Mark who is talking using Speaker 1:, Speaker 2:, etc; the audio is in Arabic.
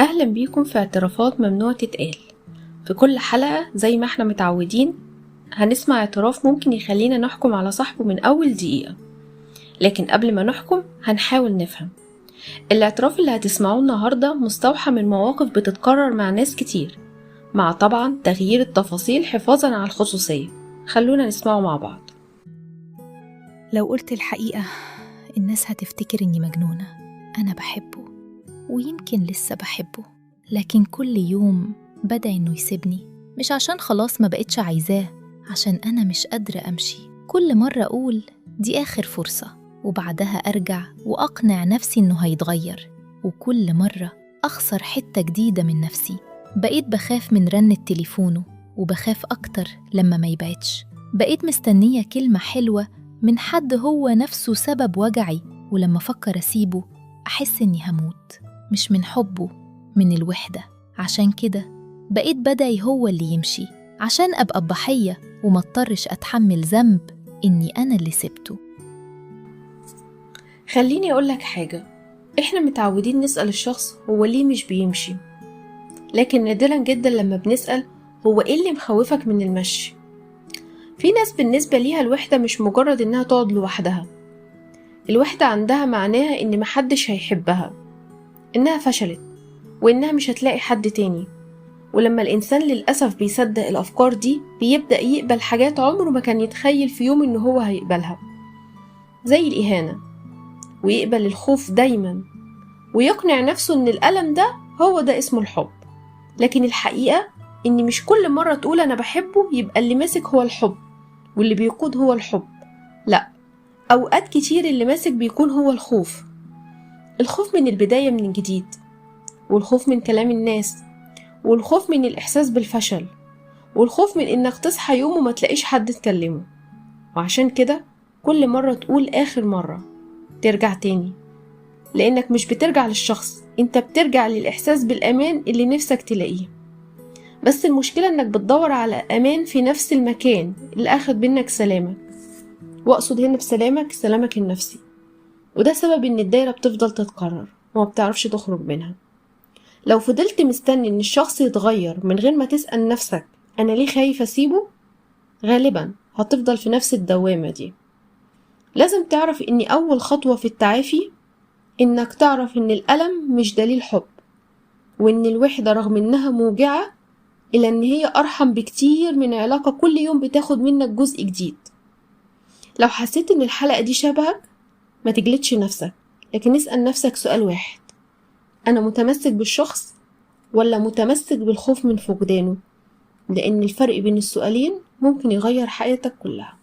Speaker 1: أهلا بيكم في اعترافات ممنوع تتقال. في كل حلقة زي ما احنا متعودين هنسمع اعتراف ممكن يخلينا نحكم على صاحبه من أول دقيقة، لكن قبل ما نحكم هنحاول نفهم. الاعتراف اللي هتسمعوه النهاردة مستوحى من مواقف بتتكرر مع ناس كتير، مع طبعا تغيير التفاصيل حفاظا على الخصوصية. خلونا نسمعه مع بعض.
Speaker 2: لو قلت الحقيقة الناس هتفتكر إني مجنونة. أنا بحبه ويمكن لسه بحبه، لكن كل يوم بدأ إنه يسيبني، مش عشان خلاص ما بقتش عايزاه، عشان أنا مش قادرة أمشي. كل مرة أقول دي آخر فرصة، وبعدها أرجع وأقنع نفسي إنه هيتغير، وكل مرة أخسر حتة جديدة من نفسي. بقيت بخاف من رنة تليفونه، وبخاف أكتر لما ما يبعدش. بقيت مستنية كلمة حلوة من حد هو نفسه سبب وجعي، ولما أفكر أسيبه أحس إني هموت، مش من حبه، من الوحدة. عشان كده بقيت بدعي هو اللي يمشي، عشان أبقى الضحية وما اضطرش أتحمل ذنب إني أنا اللي سبته.
Speaker 1: خليني أقولك حاجة، إحنا متعودين نسأل الشخص هو ليه مش بيمشي، لكن نادرا جدا لما بنسأل هو إيه اللي مخوفك من المشي. في ناس بالنسبة ليها الوحدة مش مجرد إنها تقعد لوحدها، الوحدة عندها معناها إن محدش هيحبها، إنها فشلت، وإنها مش هتلاقي حد تاني. ولما الإنسان للأسف بيصدق الأفكار دي بيبدأ يقبل حاجات عمره ما كان يتخيل في يوم إنه هو هيقبلها، زي الإهانة، ويقبل الخوف دايما، ويقنع نفسه إن الألم ده هو ده اسمه الحب. لكن الحقيقة إن مش كل مرة تقول أنا بحبه يبقى اللي ماسك هو الحب واللي بيقود هو الحب. لأ، أوقات كتير اللي ماسك بيكون هو الخوف. الخوف من البداية من جديد، والخوف من كلام الناس، والخوف من الإحساس بالفشل، والخوف من إنك تصحى يوم وما تلاقيش حد تكلمه. وعشان كده كل مرة تقول آخر مرة، ترجع تاني، لأنك مش بترجع للشخص، انت بترجع للإحساس بالأمان اللي نفسك تلاقيه. بس المشكلة إنك بتدور على أمان في نفس المكان اللي أخد منك سلامك، وأقصد هنا بسلامك سلامك النفسي. وده سبب إن الدايرة بتفضل تتكرر وما بتعرفش تخرج منها. لو فضلت مستني إن الشخص يتغير من غير ما تسأل نفسك أنا ليه خايف أسيبه، غالبا هتفضل في نفس الدوامة دي. لازم تعرف إن أول خطوة في التعافي إنك تعرف إن الألم مش دليل حب، وإن الوحدة رغم إنها موجعة إلا إن هي أرحم بكتير من علاقة كل يوم بتاخد منك جزء جديد. لو حسيت إن الحلقة دي شبهك ما تجلدش نفسك، لكن اسأل نفسك سؤال واحد: أنا متمسك بالشخص ولا متمسك بالخوف من فقدانه؟ لأن الفرق بين السؤالين ممكن يغير حياتك كلها.